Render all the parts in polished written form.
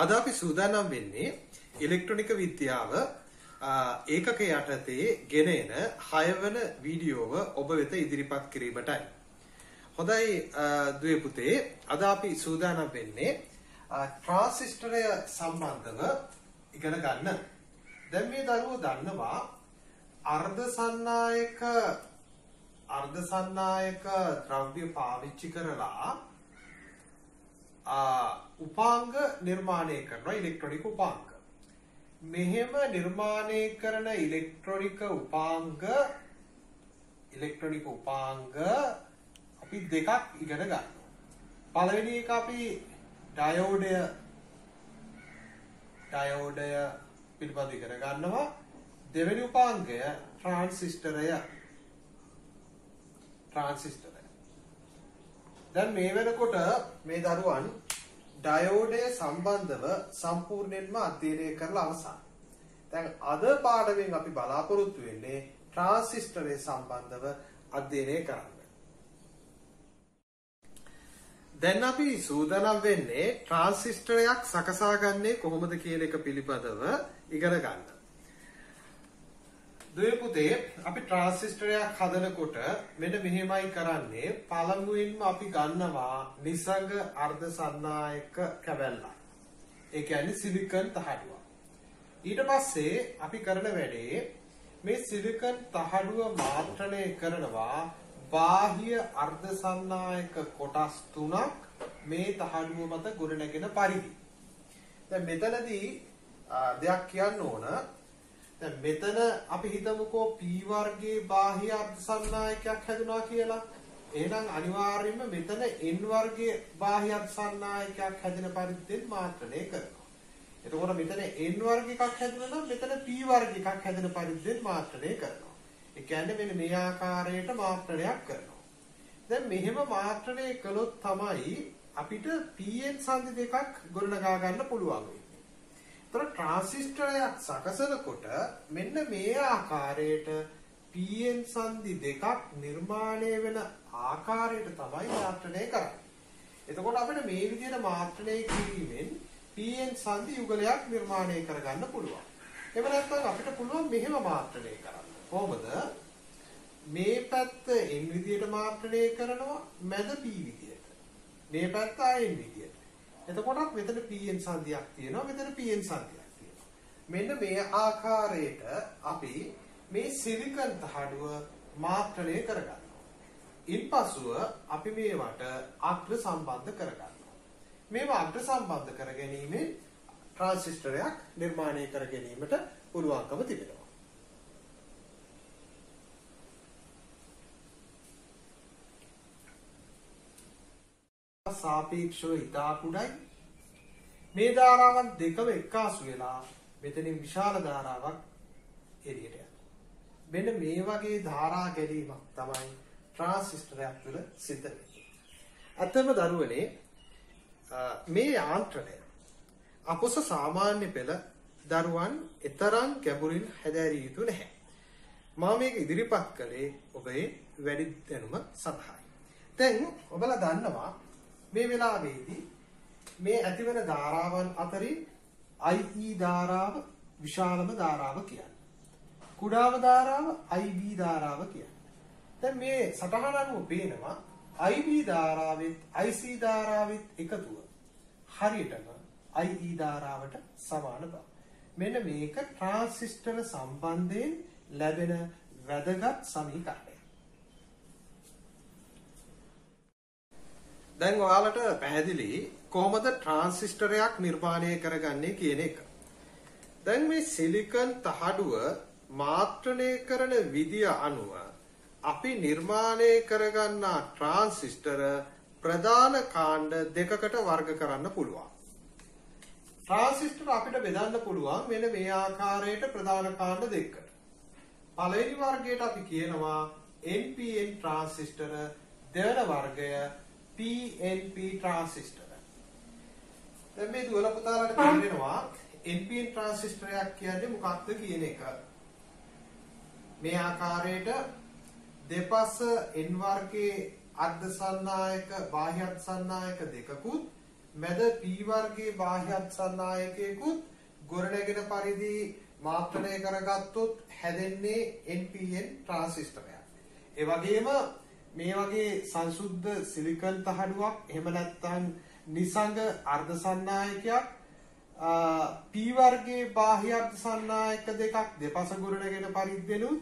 අද අපි සූදානම් වෙන්නේ ඉලෙක්ට්‍රොනික විද්‍යාව ඒකක යටතේ ගෙන එන 6 වන වීඩියෝව ඔබ වෙත ඉදිරිපත් කිරීමටයි. හොඳයි දුවේ පුතේ, අද අපි සූදානම් වෙන්නේ ට්‍රාන්සිස්ටරය සම්බන්ධව ඉගෙන ගන්න. දැන් මේ දරුවෝ දන්නවා අර්ධසන්නායක ද්‍රව්‍ය පාවිච්චි කරලා උපාංග නිර්මාණය කරනවා, ඉලෙක්ට්‍රොනික උපාංග. මෙහෙම නිර්මාණය කරන ඉලෙක්ට්‍රොනික උපාංග අපි දෙකක් ඉගෙන ගන්නවා. පළවෙනි එක අපි ඩයෝඩය පිළිබඳව ඉගෙන ගන්නවා. දෙවෙනි උපාංගය ට්‍රාන්සිස්ටරය. දැන් මේ වෙනකොට මේ දරුවන් ඩයෝඩය සම්බන්ධව සම්පූර්ණයෙන්ම අධ්‍යයනය කරලා අවසන්. දැන් අද පාඩමෙන් අපි බලාපොරොත්තු වෙන්නේ ට්‍රාන්සිස්ටරය සම්බන්ධව අධ්‍යයනය කරන්න. දැන් අපි සූදානම් වෙන්නේ ට්‍රාන්සිස්ටරයක් සකසාගන්නේ කොහොමද කියන එක පිළිබඳව ඉගෙන ගන්න. දුවේ පුතේ, අපි ට්‍රාන්සිස්ටරයක් හදනකොට මෙන්න මෙහෙමයි කරන්නේ. පළමුවෙන්ම අපි ගන්නවා නිසංග අර්ධසන්නායක කැබැල්ලක්. ඒ කියන්නේ සිලිකන් තහඩුවක්. ඊට පස්සේ අපි කරන වැඩේ මේ සිලිකන් තහඩුව මාත්‍රණය කරනවා බාහ්‍ය අර්ධසන්නායක කොටස් 3ක් මේ තහඩුව මත ගොඩනැගෙන පරිදි. දැන් මෙතනදී දෙයක් කියන්න ඕන. දැන් මෙතන අපි හිතමුකෝ P වර්ගයේ බාහ්‍ය අර්ධසන්නායකයක් හැදුනා කියලා. එහෙනම් අනිවාර්යයෙන්ම මෙතන N වර්ගයේ බාහ්‍ය අර්ධසන්නායකයක් හැදෙන පරිද්දෙන් මාත්‍රණය කරනවා. එතකොට මෙතන N වර්ග එකක් හැදුනා නම් මෙතන P වර්ග එකක් හැදෙන පරිද්දෙන් මාත්‍රණය කරනවා. ඒ කියන්නේ මෙන්න මේ ආකාරයට මාත්‍රණයක් කරනවා. දැන් මෙහෙම මාත්‍රණය කළොත් තමයි අපිට PN සංදි දෙකක් ගොඩනගා ගන්න පුළුවන් වෙන්නේ. ඒතර ට්‍රාන්සිස්ටරයක් සකසනකොට මෙන්න මේ ආකාරයට PN සංදි දෙකක් නිර්මාණය වෙන ආකාරයට තමයි මාත්‍රණය කරන්නේ. එතකොට අපිට මේ විදිහට මාත්‍රණය කිරීමෙන් PN සංදි යුගලයක් නිර්මාණය කරගන්න පුළුවන්. එහෙම නැත්නම් අපිට පුළුවන් මෙහෙම මාත්‍රණය කරන්න. කොහොමද? මේ පැත්ත N විදියට මාත්‍රණය කරනවා, මැද P විදියට. මේ පැත්ත N විදියට. එතකොටත් මෙතන PN සංදියක් තියෙනවා, මෙතන PN සංදියක් තියෙනවා. මෙන්න මේ ආකාරයට අපි මේ සිලිකන් තහඩුව මාත්‍රණය කරගන්නවා. ඉන්පසුව අපි මේවට අග්‍ර සම්බන්ධ කරගන්නවා. මේවා අග්‍ර සම්බන්ධ කර ගැනීමෙන් ට්‍රාන්සිස්ටරයක් නිර්මාණය කර ගැනීමට පුළුවන්කම තිබෙනවා. සාපේක්ෂව ඉතා කුඩයි. මේ ධාරාවන් දෙකම එක්කාසු වෙලා මෙතනින් විශාල ධාරාවක් එළියට යනවා. මෙන්න මේ වගේ ධාරා ගැනීමක් තමයි ට්‍රාන්සිස්ටරයක් තුළ සිද්ධ වෙන්නේ. අතම දරුවනේ, මේ යාන්ත්‍රණය අපොස සාමාන්‍ය පෙළ දරුවන් එතරම් ගැඹුරින් හැදෑරිය යුතු නැහැ. මම මේක ඉදිරිපත් කළේ ඔබේ වැඩි දැනුම සඳහායි. දැන් ඔබලා දන්නවා මේ වෙලාවේදී මේ ඇතිවන ධාරාවන් අතරින් IE ධාරාව විශාලම ධාරාව කියන්නේ. කුඩාම ධාරාව IB ධාරාව කියන්නේ. දැන් මේ සටහන අනුව පේනවා IB ධාරාවෙත් IC ධාරාවෙත් එකතුව හරියටම IE ධාරාවට සමාන බව. මෙන්න මේක ට්‍රාන්සිස්ටර සම්බන්ධයෙන් ලැබෙන වැදගත් සමීකරණයක්. දැන් ඔයාලට පැහැදිලි කොහොමද ට්‍රාන්සිස්ටරයක් නිර්මාණය කරගන්නේ කියන එක. දැන් මේ සිලිකන් තහඩුව මාත්‍රණය කරන විදිය අනුව අපි නිර්මාණය කරගන්නා ට්‍රාන්සිස්ටර ප්‍රධාන කාණ්ඩ දෙකකට වර්ග කරන්න පුළුවන්. ට්‍රාන්සිස්ටර අපිට බෙදන්න පුළුවන් මෙන්න මේ ආකාරයට ප්‍රධාන කාණ්ඩ දෙකකට. පළවෙනි වර්ගයට අපි කියනවා NPN ට්‍රාන්සිස්ටර, දෙවන වර්ගය PNP ට්‍රාන්සිස්ටර. දැන් මේ දුවල පුතාලාට තේරෙනවා NPN ට්‍රාන්සිස්ටරයක් කියන්නේ මොකක්ද කියන එක. මේ ආකාරයට දෙපස N වර්ගයේ අර්ධසන්නායක බාහ්‍ය අර්ධසන්නායක දෙකකුත් මැද P වර්ගයේ බාහ්‍ය අත්සන්නායකයකුත් ගොඩනැගෙන පරිදි මාත්‍රණය කරගත්තොත් හැදෙන්නේ NPN ට්‍රාන්සිස්ටරයක්. ඒ වගේම මේ වගේ සංසුද්ධ සිලිකන් තහඩුවක් එහෙම නැත්නම් නිසංග අර්ධසන්නායකයක් P වර්ගයේ බාහ්‍ය අර්ධසන්නායක දෙකක් දෙපස ගොඩනැගෙන පරිද්දෙනුත්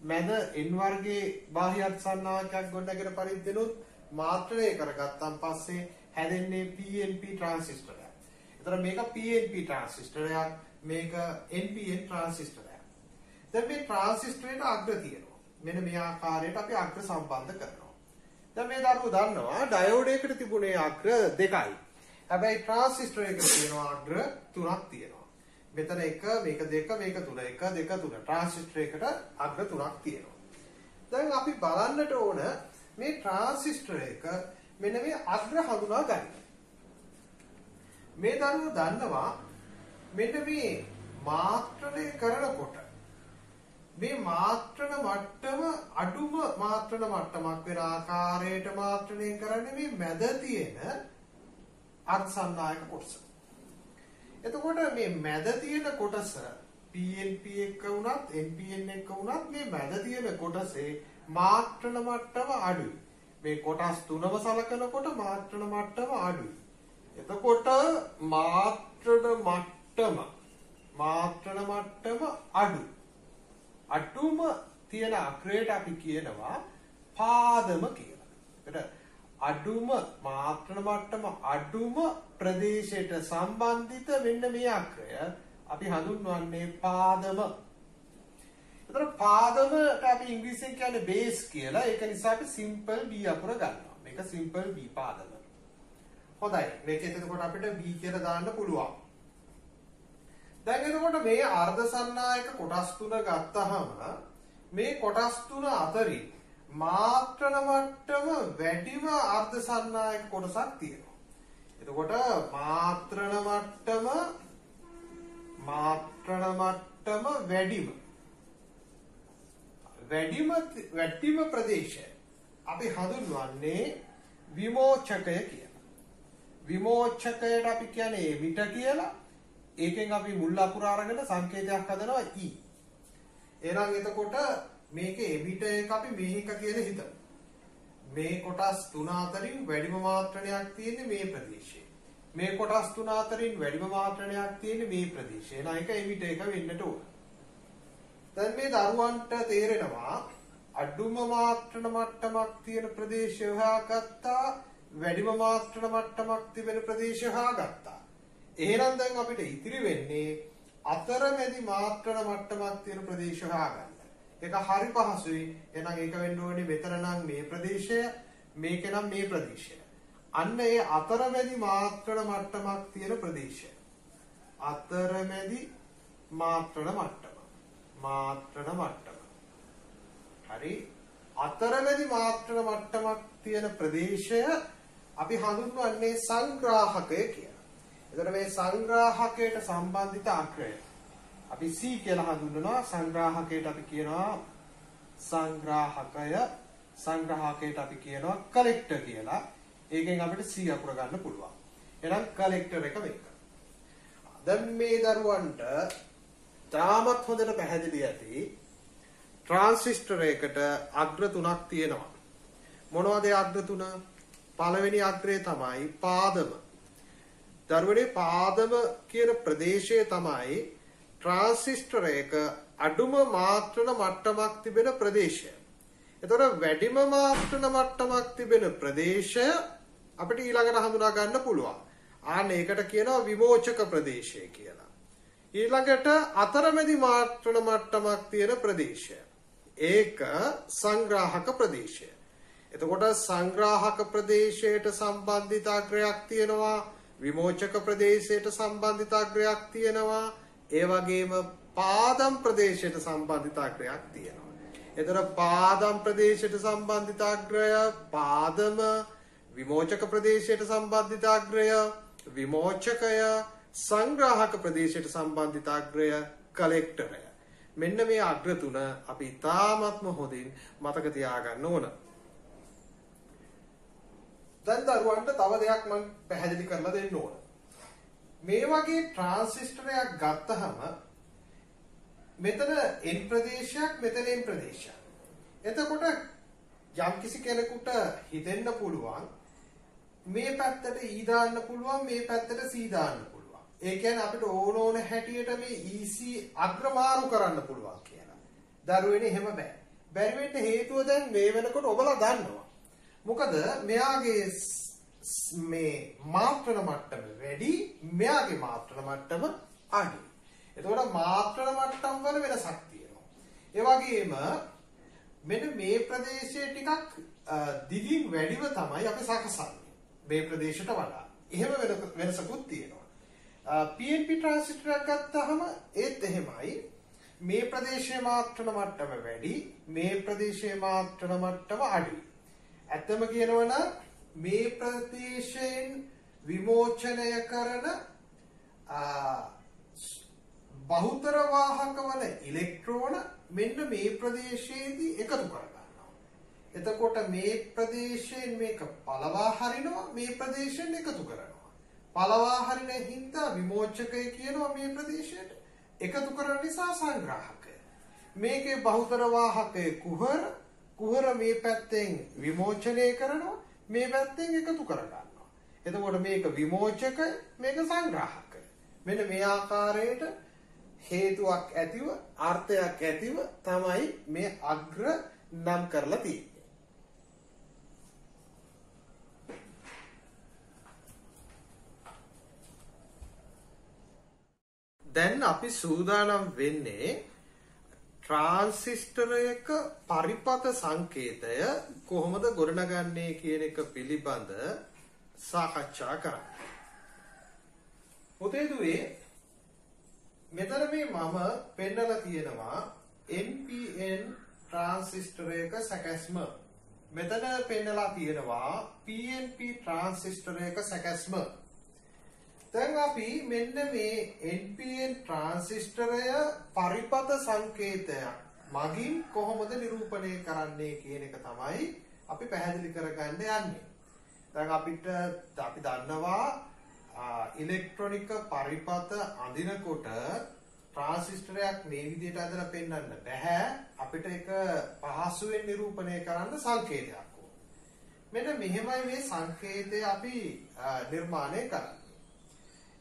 මැද N වර්ගයේ බාහ්‍ය අර්ධසන්නායකයක් ගොඩනැගෙන පරිද්දෙනුත් මාත්‍රණය කරගත්තන් පස්සේ හැදෙන්නේ PNP ට්‍රාන්සිස්ටරයක්. එතන මේක PNP ට්‍රාන්සිස්ටරයක්, මේක NPN ට්‍රාන්සිස්ටරයක්. දැන් මේ ට්‍රාන්සිස්ටරේට අග්‍ර තියෙනවා. මෙන්න මේ ආකාරයට අපි අග්‍ර සම්බන්ධ කරනවා. දැන් මේ දරුවෝ දන්නවා ඩයෝඩ් එකකට තිබුණේ අග්‍ර 2යි. හැබැයි ට්‍රාන්සිස්ටර් එකකට තියෙනවා අග්‍ර 3ක් තියෙනවා. මෙතන 1 මේක 2 මේක 3 1 2 3 ට්‍රාන්සිස්ටර් එකට අග්‍ර 3ක් තියෙනවා. දැන් අපි බලන්නට ඕන මේ ට්‍රාන්සිස්ටර් එක මෙන්න මේ අග්‍ර හඳුනා ගන්න. මේ දරුවෝ දන්නවා මෙන්න මේ මාත්‍රණය කරනකොට මේ මාත්‍රණ මට්ටම අඩුම මාත්‍රණ මට්ටමක් වෙන ආකාරයට මාත්‍රණය කරන්නේ මේ මැද තියෙන අර්ධසන්නායක කොටස. එතකොට මේ මැද තියෙන කොටස PNP එක වුණත් NPN එක වුණත් මේ මැද තියෙන කොටසේ මාත්‍රණ මට්ටම අඩුයි. මේ කොටස් තුනම සලකනකොට මාත්‍රණ මට්ටම අඩුයි. එතකොට මාත්‍රණ මට්ටම අඩු. අඩුම තියෙන අග්‍රයට අපි කියනවා පාදම කියලා. ඒකට අඩුම මාත්‍රණ මට්ටම අඩුම ප්‍රදේශයට සම්බන්ධිත වෙන්න මේ අග්‍රය අපි හඳුන්වන්නේ පාදම. ඒතර පාදමට අපි ඉංග්‍රීසියෙන් කියන්නේ බේස් කියලා. ඒක නිසා අපි සිම්පල් B අකුර ගන්නවා. මේක සිම්පල් B පාදම. හොඳයි. මේක එතකොට අපිට B කියලා දාන්න පුළුවන්. දැන් එතකොට මේ අර්ධසන්නායක කොටස් තුන ගත්තාම මේ කොටස් තුන අතරින් මාත්‍රණ මට්ටම වැඩිම අර්ධසන්නායක කොටසක් තියෙනවා. එතකොට මාත්‍රණ මට්ටම වැඩිම ප්‍රදේශය අපි හඳුන්වන්නේ විමෝචකය කියලා. විමෝචකයට අපි කියන්නේ එමිට කියලා. ඒකෙන් අපි මුල් අකුර අරගෙන සංකේතයක් හදනවා E. එහෙනම් එතකොට මේකේ එමිට එක අපි මේක කියලා හිතමු. මේ කොටස් තුන අතරින් වැඩිම මාත්‍රණයක් තියෙන්නේ මේ ප්‍රදේශයේ. මේ කොටස් තුන අතරින් වැඩිම මාත්‍රණයක් තියෙන්නේ මේ ප්‍රදේශයේ. එහෙනම් ඒක එමිට එක වෙන්නට ඕන. දැන් මේ දරුවන්ට තේරෙනවා අඩුම මාත්‍රණ මට්ටමක් තියෙන ප්‍රදේශය හොයාගත්තා, වැඩිම මාත්‍රණ මට්ටමක් තිබෙන ප්‍රදේශය හොයාගත්තා. එහෙනම් දැන් අපිට ඉතිරි වෙන්නේ අතරමැදි මාත්‍රණ මට්ටමක් තියෙන ප්‍රදේශ හොයාගන්න. ඒක හරි පහසුයි. එහෙනම් ඒක වෙන්න ඕනේ මෙතන නම් මේ ප්‍රදේශය, මේක නම් මේ ප්‍රදේශය. අන්න ඒ අතරමැදි මාත්‍රණ මට්ටමක් තියෙන ප්‍රදේශය. අතරමැදි මාත්‍රණ මට්ටම. හරි. අතරමැදි මාත්‍රණ මට්ටමක් තියෙන ප්‍රදේශය අපි හඳුන්වන්නේ සංග්‍රාහකය කියලා. එතකොට මේ සංග්‍රාහකයට සම්බන්ධිත අග්‍රය අපි C කියලා හඳුන්වනවා. සංග්‍රාහකයට අපි කියනවා සංග්‍රාහකයට අපි කියනවා කලෙක්ටර් කියලා. ඒකෙන් අපිට C අකුර ගන්න පුළුවන්. එහෙනම් කලෙක්ටර් එක මේක. දැන් මේ දරුවන්ට තාමත් හොඳට පැහැදිලි ඇති ට්‍රාන්සිස්ටර් එකකට අග්‍ර තුනක් තියෙනවා. මොනවද ඒ අග්‍ර තුන? පළවෙනි අග්‍රය තමයි පාදම. දරුවනේ පාදම කියන ප්‍රදේශය තමයි ට්‍රාන්සිස්ටර් එක අඩුම මාත්‍රණ මට්ටමක් තිබෙන ප්‍රදේශය. එතකොට වැඩිම මාත්‍රණ මට්ටමක් තිබෙන ප්‍රදේශය අපිට ඊළඟට හඳුනා ගන්න පුළුවන්. ආන්න ඒකට කියනවා විමෝචක ප්‍රදේශය කියලා. ඊළඟට අතරමැදි මාත්‍රණ මට්ටමක් තියෙන ප්‍රදේශය. ඒක සංග්‍රාහක ප්‍රදේශය. එතකොට සංග්‍රාහක ප්‍රදේශයට සම්බන්ධිත අග්‍රයක් තියෙනවා. විමෝචක ප්‍රදේශයට සම්බන්ධිත අග්‍රයක් තියෙනවා. ඒ වගේම පාදම් ප්‍රදේශයට සම්බන්ධිත අග්‍රයක් තියෙනවා. එතකොට පාදම් ප්‍රදේශයට සම්බන්ධිත අග්‍රය පාදම, විමෝචක ප්‍රදේශයට සම්බන්ධිත අග්‍රය විමෝචකය, සංග්‍රාහක ප්‍රදේශයට සම්බන්ධිත අග්‍රය කලෙක්ටරය. මෙන්න මේ අග්‍ර තුන අපි තාමත්ම හොඳින් මතක තියාගන්න ඕන. දැන් දරුවන්ට තව දෙයක් මම පැහැදිලි කරලා දෙන්න ඕන. මේ වගේ ට්‍රාන්සිස්ටරයක් ගත්තහම මෙතන N ප්‍රදේශයක් මෙතන N ප්‍රදේශයක්. එතකොට යම් කිසි කෙනෙකුට හිතෙන්න පුළුවන් මේ පැත්තට E දාන්න පුළුවන් මේ පැත්තට C දාන්න පුළුවන්. ඒ කියන්නේ අපිට ඕන හැටියට මේ EC අග්‍රමාරු කරන්න පුළුවන් කියලා. දරුවෙනේ එහෙම බෑ. බැරි වෙන්න හේතුව දැන් මේ වෙනකොට ඔබලා දන්නවා. මොකද මෙයාගේ මේ මාත්‍රණ මට්ටම වැඩි මෙයාගේ මාත්‍රණ මට්ටම අඩුයි. එතකොට මාත්‍රණ මට්ටම් වල වෙනසක් තියෙනවා. ඒ වගේම මෙන්න මේ ප්‍රදේශයේ ටිකක් දිගින් වැඩිව තමයි අපි සකසන්නේ. මේ ප්‍රදේශයට වඩා. එහෙම වෙනසකුත් තියෙනවා. PNP ට්‍රාන්සිස්ටරයක් ගත්තාම ඒත් එහෙමයි. මේ ප්‍රදේශයේ මාත්‍රණ මට්ටම වැඩි මේ ප්‍රදේශයේ මාත්‍රණ මට්ටම අඩුයි. ඇත්තම කියනවනම් මේ ප්‍රදේශයෙන් විමෝචනය කරන බහුතර වාහකවල ඉලෙක්ට්‍රෝන මෙන්න මේ ප්‍රදේශයේදී එකතු කරගන්නවා. එතකොට මේ ප්‍රදේශයෙන් මේක පළවා හරිනවා මේ ප්‍රදේශයෙන් එකතු කරනවා. පළවා හරින හින්දා විමෝචකය කියනවා මේ ප්‍රදේශයට එකතු කරන නිසා සංග්‍රාහකය. මේකේ බහුතර වාහකයේ කුහර මේ පැත්තෙන් විමෝචනය කරනවා මේ පැත්තෙන් එකතු කරගන්නවා. එතකොට මේක විමෝචකය මේක සංග්‍රාහකය. මෙන්න මේ ආකාරයට හේතුවක් ඇතිව අර්ථයක් ඇතිව තමයි මේ අග්‍ර නම් කරලා තියෙන්නේ. දැන් අපි සූදානම් වෙන්නේ ට්‍රාන්සිස්ටරයක පරිපථ සංකේතය කොහොමද ගොඩනගන්නේ කියන එක පිළිබඳ සාකච්ඡා කරන්න. පුතේ දුවේ මෙතන මේ මම පෙන්නලා තියෙනවා NPN ට්‍රාන්සිස්ටරයක සැකැස්ම. මෙතන පෙන්නලා තියෙනවා PNP ට්‍රාන්සිස්ටරයක සැකැස්ම. දැන් අපි මෙන්න මේ NPN ට්‍රාන්සිස්ටරය පරිපථ සංකේතයක් මගින් කොහොමද නිරූපණය කරන්නේ කියන එක තමයි අපි පැහැදිලි කරගන්න යන්නේ. දැන් අපි දන්නවා ඉලෙක්ට්‍රොනික පරිපථ අඳිනකොට ට්‍රාන්සිස්ටරයක් මේ විදිහට අදලා පෙන්වන්න බෑ. අපිට ඒක පහසුවෙන් නිරූපණය කරන්න සංකේතයක් ඕන. මෙන්න මෙහෙමයි මේ සංකේතය අපි නිර්මාණය කරන්නේ.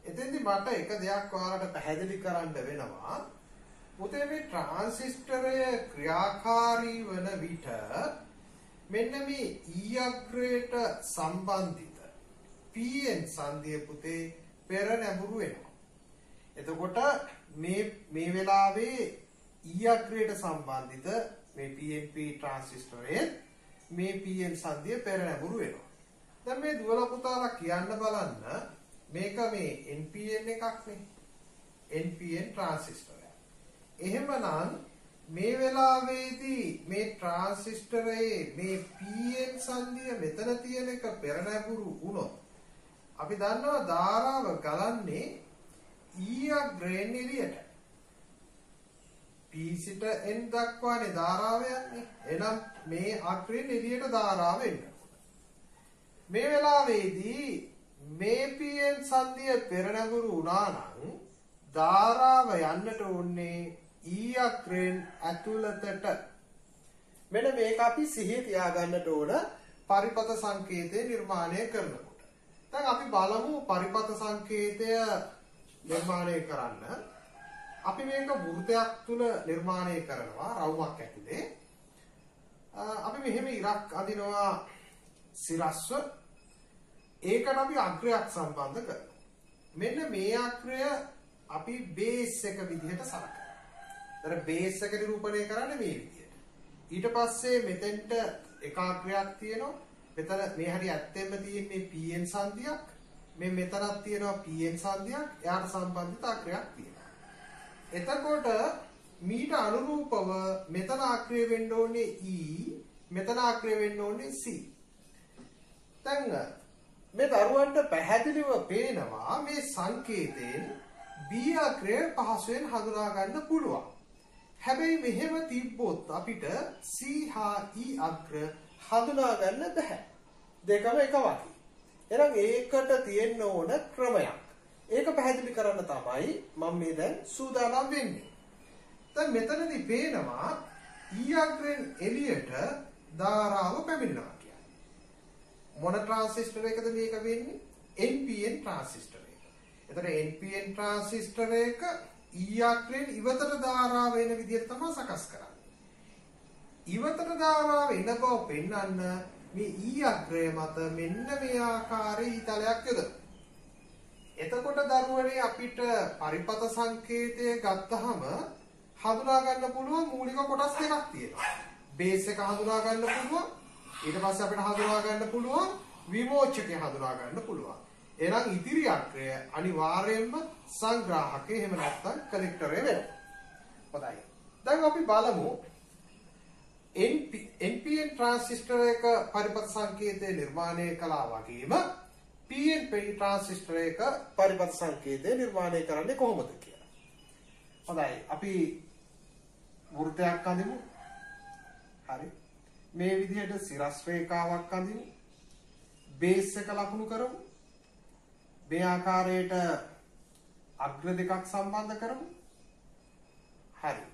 එතෙන්දී මට එක දෙයක් ඔයාලට පැහැදිලි කරන්න වෙනවා. පුතේ මේ ට්‍රාන්සිස්ටරය ක්‍රියාකාරී වන විට මෙන්න මේ E අග්‍රයට සම්බන්ධිත PN සංදිය පුතේ පෙර නැඹුරු වෙනවා. එතකොට මේ වෙලාවේ E අග්‍රයට සම්බන්ධිත මේ PNP ට්‍රාන්සිස්ටරයේ මේ PN සංදිය පෙර නැඹුරු වෙනවා. දැන් මේ දුවලා පුතාලා කියන්න බලන්න මේක මේ NPN එකක් නේ. NPN ට්‍රාන්සිස්ටරය. එහෙමනම් මේ වෙලාවේදී මේ ට්‍රාන්සිස්ටරයේ මේ PN සංදිය මෙතන තියෙන එක පෙර නැඹුරු වුණොත් අපි දන්නවා ධාරාව ගලන්නේ E අග්‍රයෙන් එළියට. P සිට N දක්වානේ ධාරාව යන්නේ. එහෙනම් මේ අග්‍රයෙන් එළියට ධාරාව එන්න. මේ වෙලාවේදී මේ PN සංදිය පෙර නැඹුරු වුණා නම් ධාරාව යන්නට ඕනේ E අග්‍රයෙන් ඇතුළතට. මෙන්න මේක අපි සිහිය තියාගන්නට ඕන පරිපථ සංකේතය නිර්මාණය කරනකොට. දැන් අපි බලමු පරිපථ සංකේතය නිර්මාණය කරන්න. අපි මේක වෘතයක් තුල නිර්මාණය කරනවා රවුමක් ඇතුලේ. අපි මෙහෙම ඉරක් අදිනවා සිරස්ව. ඒකට අපි අග්‍රයක් සම්බන්ධ කරනවා. මෙන්න මේ අග්‍රය අපි බේස් එක විදිහට සලකනවා. ඒතර බේස් එක නිරූපණය කරන්නේ මේ විදිහට. ඊට පස්සේ මෙතෙන්ට එක අග්‍රයක් තියෙනවා. මෙතන මේ හරිය ඇත්තෙන්ම තියෙන්නේ PN සංදියක්. මේ මෙතනක් තියෙනවා PN සංදියක්. එයාට සම්බන්ධිත අග්‍රයක් තියෙනවා. එතකොට මීට අනුරූපව මෙතන අග්‍රය වෙන්න ඕනේ E, මෙතන අග්‍රය වෙන්න ඕනේ C. දැන් මේ දරුවන්ට පැහැදිලිව පේනවා මේ සංකේතයෙන් B අග්‍රය පහසුවෙන් හඳුනා ගන්න පුළුවන්. හැබැයි මෙහෙම තිබ්බොත් අපිට C හා E අග්‍ර හඳුනා ගන්න බෑ. දෙකම එක වගේ. එහෙනම් ඒකට තියෙන්න ඕන ක්‍රමයක්. ඒක පැහැදිලි කරන්න තමයි මම මේ දැන් සූදානම් වෙන්නේ. දැන් මෙතනදී පේනවා E අග්‍රයෙන් එළියට ධාරාව පැමිණෙනවා කියන්නේ. මොන ට්‍රාන්සිස්ටර් එකද මේක වෙන්නේ? NPN ට්‍රාන්සිස්ටර් එක. එතකොට NPN ට්‍රාන්සිස්ටර් එක E අග්‍රයෙන් ඉවතට ධාරාව එන විදිහට තමයි සකස් කරන්නේ. ඉවතට ධාරාව එන බව පෙන්වන්න මේ E අග්‍රය මත මෙන්න මේ ආකාරයේ ඊතලයක් යොදනවා. එතකොට දරුවනේ අපිට පරිපත සංකේතය ගත්තහම හඳුනා ගන්න පුළුවන් මූලික කොටස් දෙකක් තියෙනවා. බේස් එක හඳුනා ගන්න පුළුවන්. ඊට පස්සේ අපිට හඳුනා ගන්න පුළුවන් විමෝචකය හඳුනා ගන්න පුළුවන්. එහෙනම් ඉදිරි අග්‍රය අනිවාර්යයෙන්ම සංග්‍රාහකය එහෙම නැත්නම් කලෙක්ටරය වෙනවා. හොඳයි. දැන් අපි බලමු NPN ට්‍රාන්සිස්ටර් එක පරිපත සංකේතය නිර්මාණය කළා වගේම PNP ට්‍රාන්සිස්ටර් එක පරිපත සංකේතය නිර්මාණය කරන්නේ කොහොමද කියලා. හොඳයි. අපි වෘත්තයක් අඳිමු. හරි. මේ විදිහට සිරස් රේඛාවක් අඳිමු. බේස් එක ලකුණු කරමු. මේ ආකාරයට අග්‍ර දෙකක් සම්බන්ධ කරමු. හරි.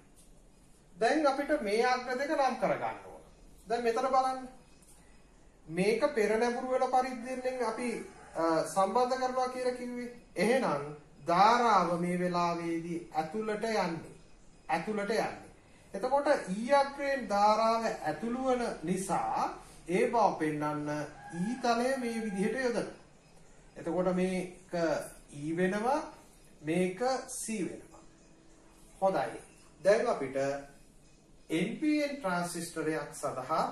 දැන් අපිට මේ අග්‍ර දෙක නම් කර ගන්න ඕන. දැන් මෙතන බලන්න. මේක පෙර නැඹුරු වෙන පරිද්දෙන් අපි සම්බන්ධ කරනවා කියලා කිව්වේ. එහෙනම් ධාරාව මේ වෙලාවේදී ඇතුළට යන්නේ. එතකොට E අග්‍රයෙන් ධාරාව ඇතුළු වන නිසා ඒ බව පෙන්වන්න E තලය මේ විදිහට යොදනවා. එතකොට මේක E වෙනවා මේක C වෙනවා. හොඳයි. දැන් අපිට NPN ට්‍රාන්සිස්ටරයක් සඳහා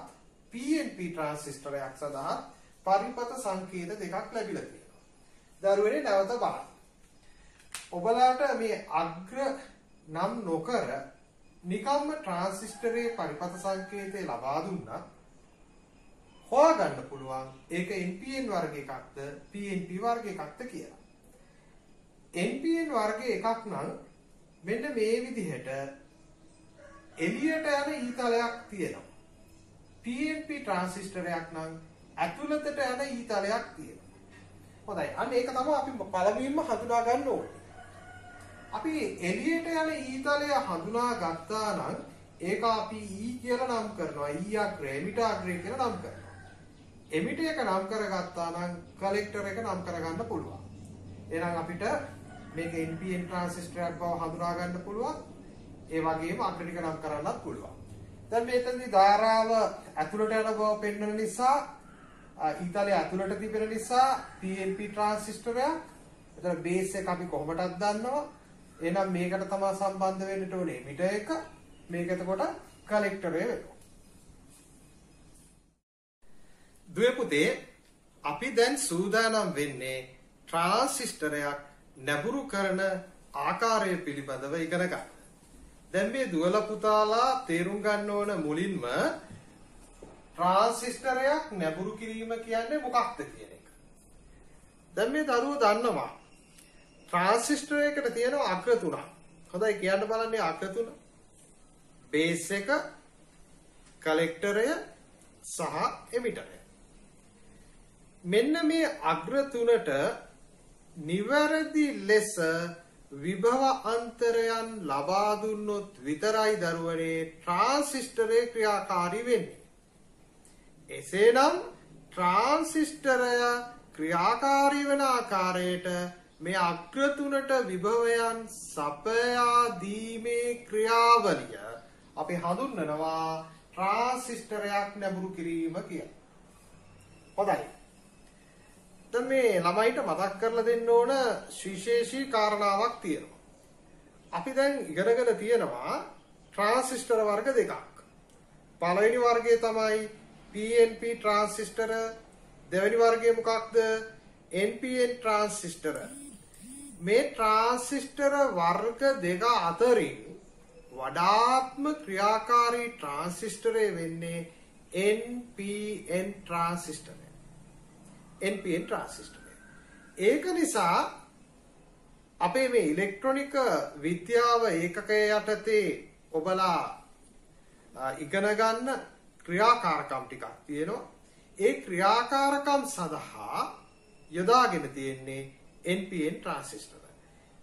PNP ට්‍රාන්සිස්ටරයක් සඳහා පරිපත සංකේත දෙකක් ලැබිලා තියෙනවා. දරුවනේ නැවත බලන්න. ඔබලාට මේ අග්‍ර නම් නොකර නිකම්ම ට්‍රාන්සිස්ටරයේ පරිපත සංකේතය ලබා දුන්නා හොයාගන්න පුළුවන් ඒක NPN වර්ග එකක්ද PNP වර්ග එකක්ද කියලා. NPN වර්ග එකක් නම් මෙන්න මේ විදිහට එළියට යන ඊතලයක් තියෙනවා. PNP ට්‍රාන්සිස්ටරයක් නම් ඇතුළතට යන ඊතලයක් තියෙනවා. හොඳයි. අන්න ඒක තමයි අපි පළමුවෙන්ම හඳුනා ගන්න ඕනේ. අපි එළියට යන ඊතලය හඳුනා ගත්තා නම් ඒක අපි E කියලා නම් කරනවා. E අග්‍රය, එමිටර් අග්‍රය කියලා නම් කරනවා. එමිටර් එක නම් කරගත්තා නම් කලෙක්ටර් එක නම් කරගන්න පුළුවන්. එහෙනම් අපිට මේක NPN ට්‍රාන්සිස්ටරයක් බව හඳුනා ගන්න පුළුවන්. ඒ වගේම අග්‍ර ටික නම් කරන්නත් පුළුවන්. දැන් මෙතනදී ධාරාව ඇතුළට යන බව පෙන්වන නිසා ඊතලය ඇතුළට තිබෙන නිසා PNP ට්‍රාන්සිස්ටරයක්. එතන බේස් එක අපි කොහොමදත් දන්නවා. එහෙනම් මේකට තමයි සම්බන්ධ වෙන්නට ඕනේ එමිටර් එක. මේක එතකොට කලෙක්ටරය වෙනවා. දුවේ පුතේ අපි දැන් සූදානම් වෙන්නේ ට්‍රාන්සිස්ටරයක් නැඹුරු කරන ආකාරය පිළිබඳව ඉගෙන ගන්න. දැන් මේ දුවල පුතාලා තේරුම් ගන්න ඕන මුලින්ම ට්‍රාන්සිස්ටරයක් නැඹුරු කිරීම කියන්නේ මොකක්ද කියන එක. දැන් මේ දරුවෝ දන්නවා ට්‍රාන්සිස්ටර් එකට තියෙනවා අග්‍ර තුනක්. හොඳයි කියන්න බලන්නේ අග්‍ර තුන. බේස් එක, කලෙක්ටරය සහ එමිටරය. මෙන්න මේ අග්‍ර තුනට නිවැරදි ලෙස විභව අන්තරයන් ලබා දුන්නොත් විතරයි දරුවනේ ට්‍රාන්සිස්ටරේ ක්‍රියාකාරී වෙන්නේ. එසේනම් ට්‍රාන්සිස්ටරය ක්‍රියාකාරී වෙන ආකාරයට මේ අග්‍ර තුනට විභවයන් සපයා දීමේ ක්‍රියාවලිය අපි හඳුන්වනවා ට්‍රාන්සිස්ටරයක් නැඹුරු කිරීම කියලා. හොඳයි. දැන් මේ ළමයිට මතක් කරලා දෙන්න ඕන විශේෂී කාරණාවක් තියෙනවා. අපි දැන් ඉගෙනගෙන තියෙනවා ට්‍රාන්සිස්ටර් වර්ග දෙකක්. පළවෙනි වර්ගය තමයි PNP ට්‍රාන්සිස්ටර්. දෙවෙනි වර්ගය මොකක්ද? NPN transistor. මේ ට්‍රාන්සිස්ටර් වර්ග දෙක අතරින් වඩාත්ම ක්‍රියාකාරී ට්‍රාන්සිස්ටරය වෙන්නේ NPN ට්‍රාන්සිස්ටර්. NPN transistor. ඒක නිසා අපේ මේ ඉලෙක්ට්‍රොනික විද්‍යාව ඒකකය යටතේ ඔබලා ඉගෙන ගන්න ක්‍රියාකාරකම් ටිකක් තියෙනවා. ඒ ක්‍රියාකාරකම් සඳහා යොදාගෙන තියෙන්නේ NPN ට්‍රාන්සිස්ටර්.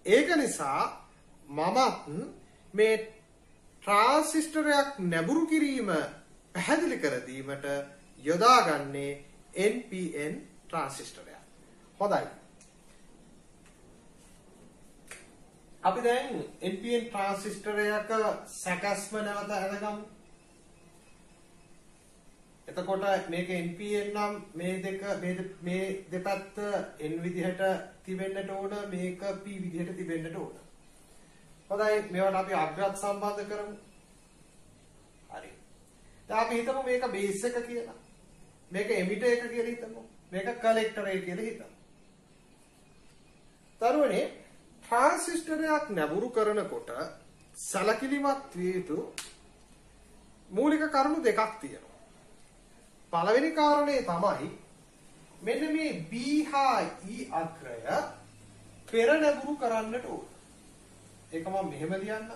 ඒක නිසා මමත් මේ ට්‍රාන්සිස්ටරයක් නැඹුරු කිරීම පැහැදිලි කර දීමට යොදාගන්නේ NPN ට්‍රාන්සිස්ටරයක්. හොඳයි. අපි දැන් NPN ට්‍රාන්සිස්ටරයක සැකස්ම නැවත අරගමු. එතකොට මේක NPN නම් මේ දෙපැත්ත N විදිහට තිබෙන්නට ඕන, මේක P විදිහට තිබෙන්නට ඕන. හොඳයි, මේවට අපි අග්‍රත් සම්බන්ධ කරමු. හරි. දැන් අපි හිතමු මේක බේස් එක කියලා. මේක එමිටර් එක කියලා හිතමු. මේක කලෙක්ටර් එක කියලා හිතමු. තරුවනේ ට්‍රාන්සිස්ටරයක් නැඹුරු කරනකොට සැලකිලිමත් විය යුතු මූලික කරුණු දෙකක් තියෙනවා. පළවෙනි කාරණේ තමයි මෙන්න මේ B හා E අග්‍රය පෙර නැඹුරු කරන්නට ඕන. ඒක මම මෙහෙම ලියන්නම්.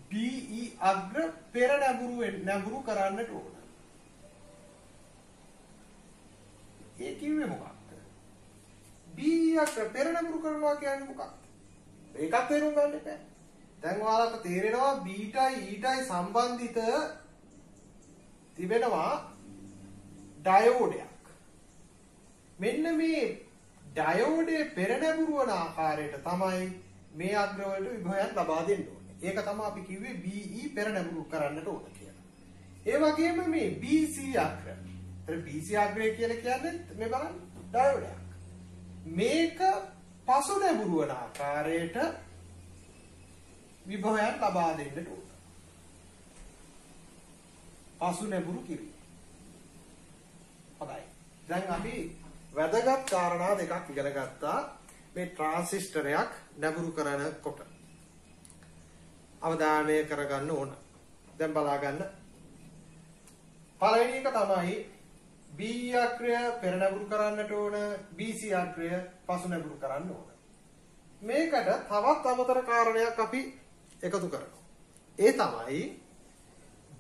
BE අග්‍ර පෙර නැඹුරු කරන්නට ඕන. ඒ කිව්වේ මොකක්ද? BE අග්‍ර පෙර නැඹුරු කරනවා කියන්නේ මොකක්ද? ඒකත් තේරුම් ගන්න එපා. දැන් ඔයාලට තේරෙනවා බීටයි ඊටයි සම්බන්ධිත තිබෙනවා ඩයෝඩයක්. මෙන්න මේ ඩයෝඩේ පෙර නැඹුරු වන ආකාරයට තමයි මේ අග්‍ර වලට විභවයන් ලබා දෙන්න ඕනේ. ඒක තමයි අපි කිව්වේ BE පෙර නැඹුරු කරන්නට ඕන කියලා. ඒ වගේම මේ BC අග්‍ර. ඒතර BC අග්‍රය කියලා කියන්නේ මේ බලන්න ඩයෝඩයක්. මේක පසු නැඹුරු වන ආකාරයට විභවයන් ලබා දෙන්නට ඕන. පසු නැඹුරු කිරීම. හොඳයි. දැන් අපි වැදගත් කාරණා දෙකක් ඉගෙන ගත්තා මේ ට්‍රාන්සිස්ටරයක් නැඹුරු කරනකොට. අවධානය කරගන්න ඕන. දැන් බලා ගන්න. පළවෙනි එක තමයි BE අග්‍රය පෙර නැඹුරු කරන්නට ඕන, BC අග්‍රය පසු නැඹුරු කරන්න ඕන. මේකට තවත් අමතර කාරණයක් අපි එකතු කරනවා. ඒ තමයි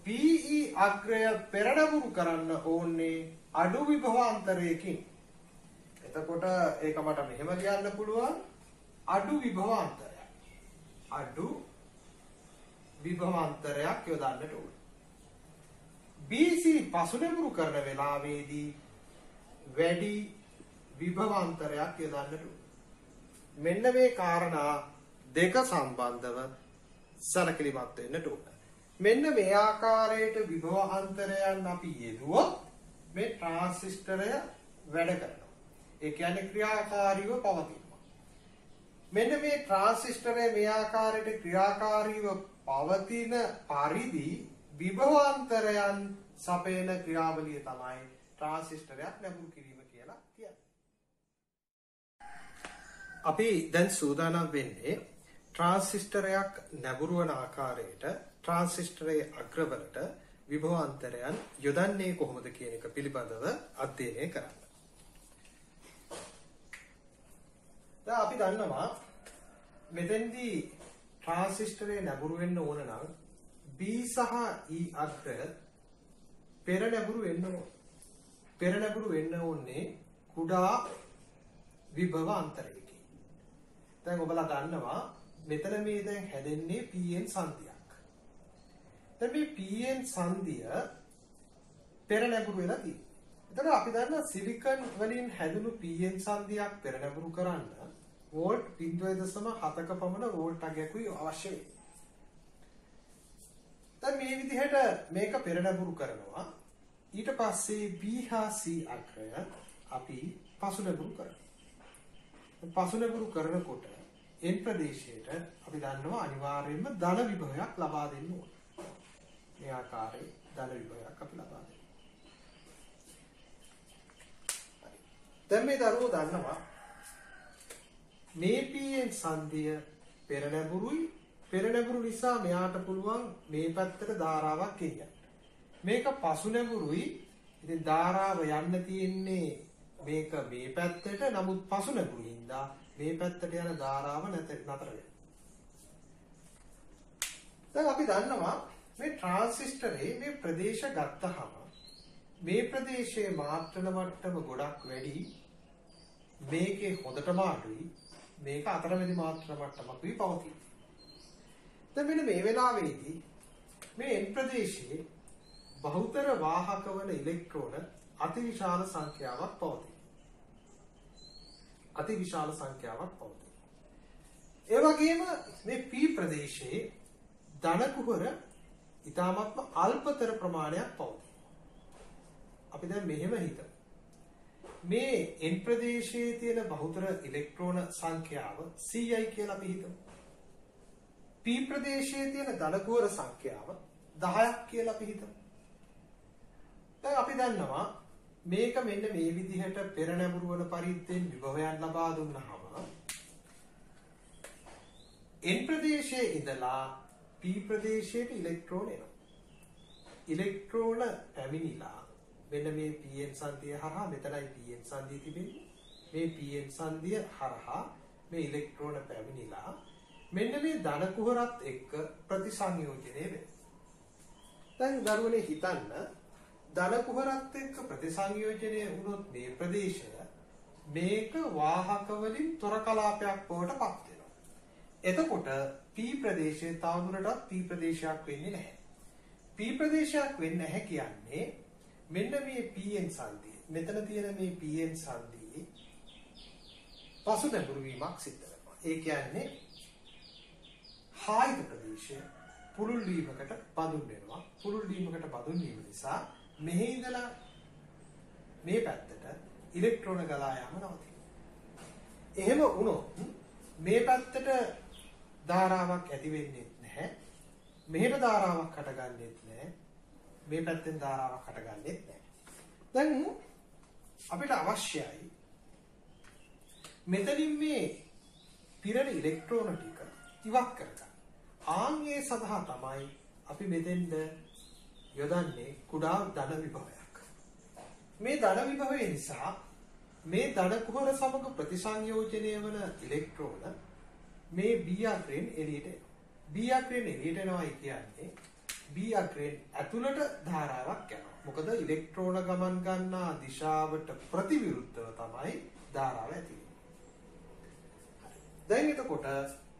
BE අග්‍රය පෙර නැඹුරු කරන්න ඕනේ අඩු විභවාන්තරයකින්. එතකොට ඒක මට මෙහෙම ලියන්න පුළුවන් අඩු විභවාන්තරයක්. අඩු විභවාන්තරයක් යොදන්නට ඕන. BC පසු නැඹුරු කරන වෙලාවේදී වැඩි විභවාන්තරයක් යොදන්නට ඕන. මෙන්න මේ කාරණා දෙක සම්බන්ධව සැලකිලිමත් වෙන්නට ඕන. මෙන්න මේ ආකාරයට විභවාන්තරයන් අපි යෙදුවොත් මේ ට්‍රාන්සිස්ටරය වැඩ කරනවා. ඒ කියන්නේ ක්‍රියාකාරීව පවතිනවා. මෙන්න මේ ට්‍රාන්සිස්ටරය මේ ආකාරයට ක්‍රියාකාරීව පවතින පරිදි විභවාන්තරයන් සපයන ක්‍රියාවලිය තමයි ට්‍රාන්සිස්ටරයක් නැඹුරු කිරීම කියලා කියන්නේ. අපි දැන් සූදානම් වෙන්නේ ට්‍රාන්සිස්ටරයක් නැඹුරු වන ආකාරයට ට්‍රාන්සිස්ටරයේ අග්‍රවලට විභවාන්තරයන් යොදන්නේ කොහොමද කියන එක පිළිබඳව අධ්‍යයනය කරන්න. දැන් අපි දන්නවා මෙතෙන්දී ට්‍රාන්සිස්ටරයේ නැඹුරු වෙන්න ඕන නම් B සහ E අග්‍ර පෙර නැඹුරු වෙන්න ඕන. පෙර නැඹුරු වෙන්න ඕනේ කුඩා විභවාන්තරයකින්. දැන් ඔබලා දන්නවා මෙතන මේ දැන් හැදෙන්නේ PN සංදියක්. දැන් මේ PN සංදිය පෙර නැඹුරු වෙලා තියෙනවා. එතකොට අපි දන්නවා සිලිකන් වලින් හැදුණු PN සංදියක් පෙර නැඹුරු කරන්න වෝල්ට් 0.7ක පමණ වෝල්ට් අගයකුයි අවශ්‍ය වෙන්නේ. දැන් මේ විදිහට මේක පෙර නැඹුරු කරනවා. ඊට පස්සේ B හා C අග්‍රය අපි පසු නැඹුරු කරනවා. පසු නැඹුරු කරනකොට N ප්‍රදේශයට අපි දන්නවා අනිවාර්යයෙන්ම ධන විභවයක් ලබා දෙන්න ඕන. මේ ආකාරයේ ධන විභවයක් අපි ලබා දෙනවා. දැන් මේ දරුවෝ දන්නවා මේ PN සංදිය පෙර නැඹුරුයි. පෙර නැඹුරු නිසා මෙයාට පුළුවන් මේ පැත්තට ධාරාවක් ගෙනියන්න. මේක පසු නැඹුරුයි. ඉතින් ධාරාව යන්න තියෙන්නේ මේක මේ පැත්තට. නමුත් පසු නැඹුරු හින්දා මේ පැත්තට යන ධාරාව නතර වෙනවා. දැන් අපි දන්නවා මේ ට්‍රාන්සිස්ටරේ මේ ප්‍රදේශ ගත්තහම මේ ප්‍රදේශයේ මාත්‍රණ මට්ටම ගොඩක් වැඩි, මේකේ හොඳටම අඩුයි, මේක අතරමැදි මාත්‍රණ මට්ටමකුයි පවතී. දැන් මෙන්න මේ වෙලාවේදී මේ N ප්‍රදේශයේ බහුතර වාහක වන ඉලෙක්ට්‍රෝන අතිවිශාල සංඛ්‍යාවක් පවතී. අතිවිශාල සංඛ්‍යාවක් පවතී. ඒ වගේම මේ P ප්‍රදේශයේ ධන කුහර ඉතාමත්ම අල්පතර ප්‍රමාණයක් පවතී. අපි දැන් මෙහෙම හිතමු. මේ N ප්‍රදේශයේ තියෙන බහුතර ඉලෙක්ට්‍රෝන සංඛ්‍යාව CI කියලා අපි හිතමු. P ප්‍රදේශයේ තියෙන ධන කුහර සංඛ්‍යාව 10ක් කියලා අපි හිතමු. දැන් අපි දන්නවා මේක මෙන්න මේ විදිහට පෙර නැඹුරු වන පරිද්දෙන් විභවයන් ලබා දුන්නාම N ප්‍රදේශයේ ඉඳලා P ප්‍රදේශයට ඉලෙක්ට්‍රෝන එනවා. ඉලෙක්ට්‍රෝන පැමිණිලා මෙන්න මේ pn සංදිය හරහා මෙතනයි pn සංදිය තිබෙන්නේ. මේ pn සංදිය හරහා මේ ඉලෙක්ට්‍රෝන පැමිණිලා මෙන්න මේ ධන කුහරත් එක්ක ප්‍රතිසංයෝජනය වෙනවා. දැන් දරුවනේ හිතන්න ධන කුහරත් එක්ක ප්‍රතිසංයෝජනය වුණොත් මේ ප්‍රදේශය මේක වාහක වලින් තොර කලාපයක් බවට පත් වෙනවා. එතකොට P ප්‍රදේශය තවදුරටත් P ප්‍රදේශයක් වෙන්නේ නැහැ. P ප්‍රදේශයක් වෙන්නේ නැහැ කියන්නේ මෙන්න මේ pn සංදිය. මෙතන තියෙන මේ pn සංදියේ පසු නැඹුරු වීමක් සිද්ධ වෙනවා. ඒ කියන්නේ හායිද ප්‍රදේශය පුළුල් වීමකට බඳුන් වෙනවා. පුළුල් වීමකට බඳුන් වීම නිසා මෙහි ඉඳලා මේ පැත්තට ඉලෙක්ට්‍රෝන ගලා යාම නවතිනවා. එහෙම වුණොත් මේ පැත්තට ධාරාවක් ඇති වෙන්නේ නැහැ. මෙහෙට ධාරාවක් හටගන්නේ නැහැ. මේ පැත්තෙන් ධාරාවක් හටගන්නේ නැහැ. දැන් අපිට අවශ්‍යයි මෙතනින් මේ පිරෙන ඉලෙක්ට්‍රෝන ටික ඉවත් කරගන්න. ආන්ගේ සඳහා තමයි අපි මෙතෙන්ද යොදන්නේ කුඩා ධන විභවයක්. මේ ධන විභවය නිසා මේ ධන කුහර සමග ප්‍රතිසංයෝජනය වන ඉලෙක්ට්‍රෝන මේ B අග්‍රයෙන් එළියට එනවා. B අග්‍රයෙන් එළියට එනවායි කියන්නේ B අග්‍රයෙන් ඇතුළට ධාරාවක් යනවා. මොකද ඉලෙක්ට්‍රෝන ගමන් ගන්නා දිශාවට ප්‍රතිවිරුද්ධව තමයි ධාරාව ඇති වෙන්නේ. දැන් එතකොට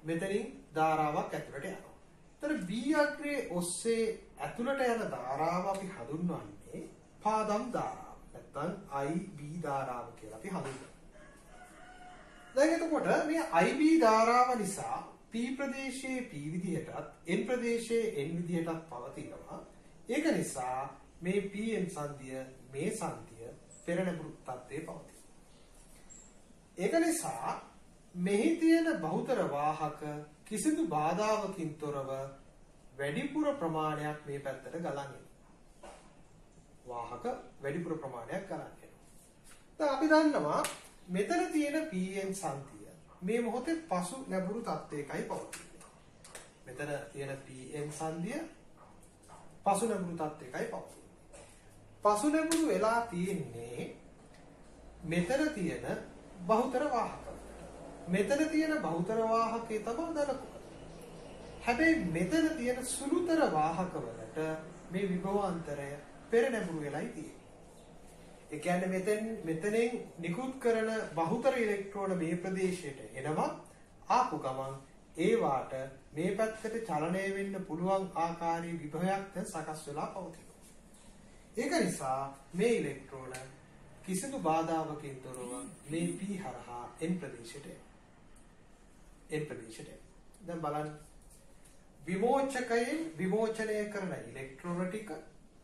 මෙතනින් ධාරාවක් ඇතුළට යනවා. ඒතර B අග්‍රයේ ඔස්සේ ඇතුළට යන ධාරාව අපි හඳුන්වන්නේ පාදම් ධාරාව. නැත්නම් IB ධාරාව කියලා අපි හඳුන්වනවා. දැන් එතකොට මේ IB ධාරාව නිසා P ප්‍රදේශයේ P විදිහටත් N ප්‍රදේශයේ N විදිහටත් පවතිනවා. ඒක නිසා මේ pn සංදිය මේ සංදිය පෙර නැඹුරු තත්ත්වයේ පවතී. ඒක නිසා මෙහි තියෙන බහුතර වාහක කිසිදු බාධාවකින් තොරව වැඩිපුර ප්‍රමාණයක් මේ පැත්තට ගලන් එනවා. වාහක වැඩිපුර ප්‍රමාණයක් ගලන් එනවා. දැන් අපි දන්නවා මෙතන තියෙන pn සංදිය මේ මොහොතේ පසු නැඹුරු තත්ත්වයකයි පවතින්නේ. මෙතන තියෙන pn සංදිය පසු නැඹුරු තත්ත්වයකයි පවතින්නේ. පසු නැඹුරු වෙලා තියෙන්නේ මෙතන තියෙන බහුතර වාහක. මෙතන තියෙන බහුතර වාහකේ තමයි ධන කුහර. හැබැයි මෙතන තියෙන සුළුතර වාහක වලට මේ විභවාන්තරය පෙර නැඹුරු වෙලයි තියෙන්නේ. ඒ කියන්නේ මෙතනෙන් නිකුත් කරන බහුතර ඉලෙක්ට්‍රෝන මේ ප්‍රදේශයට එනවා. ආපු ගමන් ඒ වාට මේ පැත්තට චලනය වෙන්න පුළුවන් ආකාරයේ විභවයක් දැන් සකස් වෙලා පවතිනවා. ඒක නිසා මේ ඉලෙක්ට්‍රෝන කිසිදු බාධාවකින් තොරව මේ P හරහා N ප්‍රදේශයට දැන් බලන්න විමෝචකයෙන් විමෝචනය කරන ඉලෙක්ට්‍රෝන ටික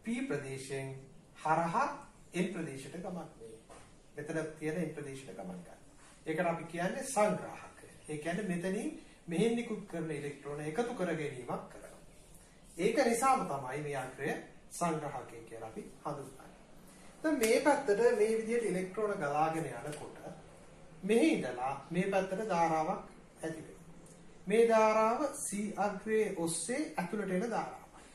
P ප්‍රදේශයෙන් හරහා N ප්‍රදේශයට ගමන් වෙනවා. මෙතන තියෙන N ප්‍රදේශයට ගමන් ගන්න. ඒකට අපි කියන්නේ සංග්‍රාහකය. ඒ කියන්නේ මෙතනින් මෙහෙන් නිකුත් කරන ඉලෙක්ට්‍රෝන එකතු කර ගැනීමක් කරනවා. ඒක නිසාම තමයි මේ අග්‍රය සංග්‍රාහකය කියලා අපි හඳුන්වන්නේ. දැන් මේ පැත්තට මේ විදිහට ඉලෙක්ට්‍රෝන ගලාගෙන යනකොට මෙහි ඉඳලා මේ පැත්තට ධාරාවක් ඇති වෙනවා. මේ ධාරාව C අග්‍රයේ ඔස්සේ ඇතුළට එන ධාරාවයි.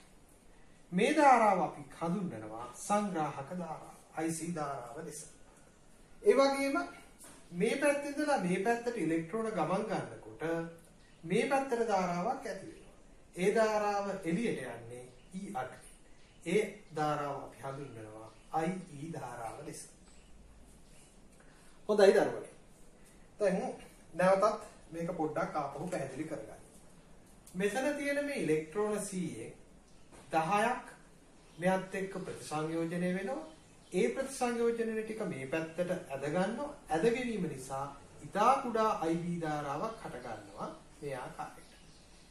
මේ ධාරාව අපි හඳුන්වනවා සංග්‍රාහක ධාරාව. IC ධාරාව ලෙස. ඒ වගේම මේ පැත්තේ ඉඳලා මේ පැත්තට ඉලෙක්ට්‍රෝන ගමන් ගන්නකොට මේ පැත්තට ධාරාවක් ඇති වෙනවා. ඒ ධාරාව එළියට යන්නේ E අග්‍රයෙන්. ඒ ධාරාව අපි හඳුන්වනවා IE ධාරාව ලෙස. හොඳයි දරුවනේ. දැන් නැවතත් මේක පොඩ්ඩක් ආපහු පැහැදිලි කරගන්න. මෙතන තියෙන මේ ඉලෙක්ට්‍රෝන C එකේ 10ක් මෙයත් එක්ක ප්‍රතිසංයෝජනය වෙනවා. ඒ ප්‍රතිසංයෝජන ටික මේ පැත්තට ඇද ගන්නවා. ඇද ගැනීම නිසා ඉතා කුඩා IB ධාරාවක් හට ගන්නවා මේ ආකාරයට.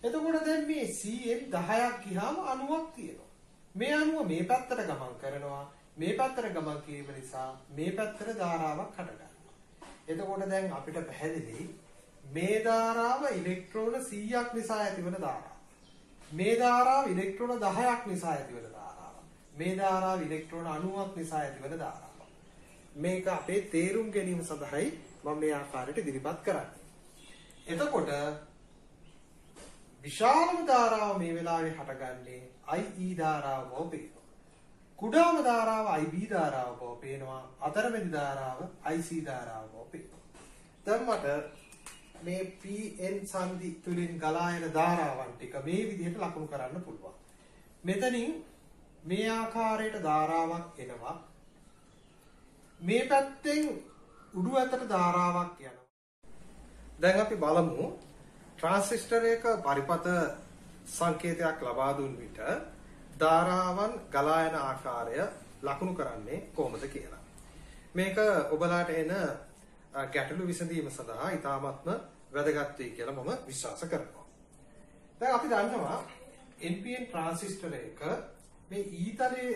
එතකොට දැන් මේ Cn 10ක් ගියාම අණුවක් තියෙනවා. මේ අණුව මේ පැත්තට ගමන් කරනවා. මේ පැත්තට ගමන් කිරීම නිසා මේ පැත්තට ධාරාවක් හට ගන්නවා. එතකොට දැන් අපිට පැහැදිලි මේ ධාරාව ඉලෙක්ට්‍රෝන 100ක් නිසා ඇතිවන ධාරාව. මේ ධාරාව ඉලෙක්ට්‍රෝන 10ක් නිසා ඇතිවන ධාරාව. මේ ධාරාව ඉලෙක්ට්‍රෝන 90ක් නිසා ඇතිවන ධාරාව. මේක අපේ තේරුම් ගැනීම සඳහායි මම මේ ආකාරයට ඉදිරිපත් කරන්නේ. එතකොට විශාලම ධාරාව මේ වෙලාවේ හටගන්නේ IE ධාරාව බව පේනවා. කුඩාම ධාරාව IB ධාරාව බව පේනවා. අතරමැදි ධාරාව IC ධාරාව බව පේනවා. දැන් මට මේ PN සංදි තුලින් ගලා යන ධාරාවන් ටික මේ විදිහට ලකුණු කරන්න පුළුවන්. මෙතනින් මේ ආකාරයට ධාරාවක් එනවා. මේ පැත්තෙන් උඩු අතට ධාරාවක් යනවා. දැන් අපි බලමු ට්‍රාන්සිස්ටරයක පරිපත සංකේතයක් ලබා දුන් විට ධාරාවන් ගලා යන ආකාරය ලකුණු කරන්නේ කොහොමද කියලා. මේක ඔබලාට එන ගැටලු විසඳීම සඳහා ඉතාමත්ම වැදගත් වෙයි කියලා මම විශ්වාස කරනවා. දැන් අපි දන්නවා NPN ට්‍රාන්සිස්ටරයක මේ E තලයේ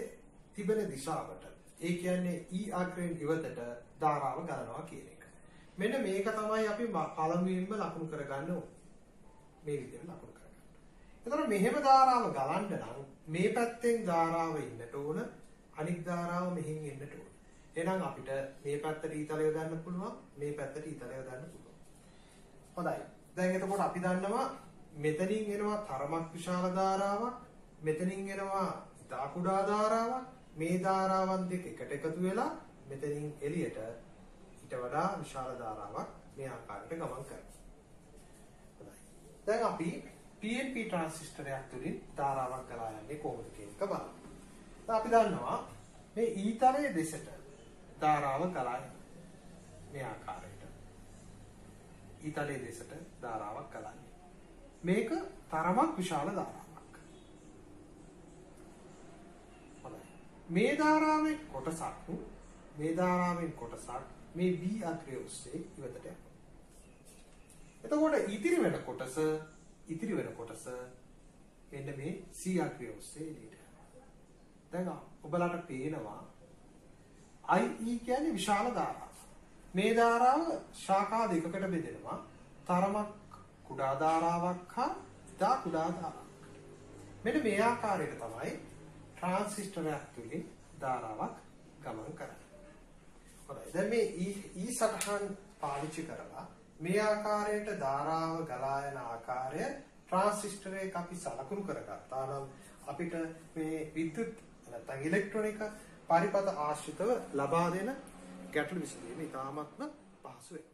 තිබෙන දිශාවට ඒ කියන්නේ E අග්‍රයෙන් ඉවතට ධාරාව ගලනවා කියන එක. මෙන්න මේක තමයි අපි පළමුවෙන්ම ලකුණු කරගන්න ඕනේ. මේ විදිහට ලකුණු කරගන්න. එතකොට මෙහෙම ධාරාව ගලන්න නම් මේ පැත්තෙන් ධාරාව ඉන්නට ඕන, අනිත් ධාරාව මෙහෙන් එන්නට ඕන. එහෙනම් අපිට මේ පැත්තට ඊතලය යොදන්න පුළුවන්, මේ පැත්තට ඊතලය යොදන්න පුළුවන්. හොඳයි. දැන් එතකොට අපි දන්නවා මෙතනින් එනවා තරමක් විශාල ධාරාවක්, මෙතනින් එනවා ඉතා කුඩා ධාරාවක්. මේ ධාරාවන් දෙක එකට එකතු වෙලා මෙතනින් එළියට ඊට වඩා විශාල ධාරාවක් මේ ආකාරයට ගමන් කරනවා. හොඳයි. දැන් අපි PNP ට්‍රාන්සිස්ටරයක් තුලින් ධාරාවක් ගලා යන්නේ කොහොමද කියන එක බලමු. දැන් අපි දන්නවා මේ ඊතලයේ දෙසට ධාරාව ගලා යනවා. මේ ආකාරයට. ඊතලයේ දෙසට ධාරාවක් ගලා යනවා. මේක තරමක් විශාල ධාරාවක්. මේ ධාරාවෙන් කොටසක් මේ B අග්‍රය ඔස්සේ ඉවතට යනවා. එතකොට ඉතිරි වෙන කොටස එන්න මේ C අග්‍රය ඔස්සේ එළියට යනවා. දැන් ඔබලාට පේනවා IE කියන්නේ විශාල ධාරාවක්. මේ ධාරාව ශාඛා දෙකකට බෙදෙනවා. තරමක් කුඩා ධාරාවක් හා ඉතා කුඩා ධාරාවක්. මෙන්න මේ ආකාරයට තමයි ට්‍රාන්සිස්ටරයක් තුලින් ධාරාවක් ගමන් කරන්නේ. හොඳයි. දැන් මේ E සටහන් පාවිච්චි කරලා මේ ආකාරයට ධාරාව ගලා යන ආකාරය ට්‍රාන්සිස්ටරයක අපි සලකුණු කරගත්තා නම් අපිට මේ විද්‍යුත් නැත්නම් ඉලෙක්ට්‍රොනික පරිපත ආශ්‍රිතව ලබා දෙන ගැටළු විසඳීම ඉතාමත්ම පහසු වෙනවා.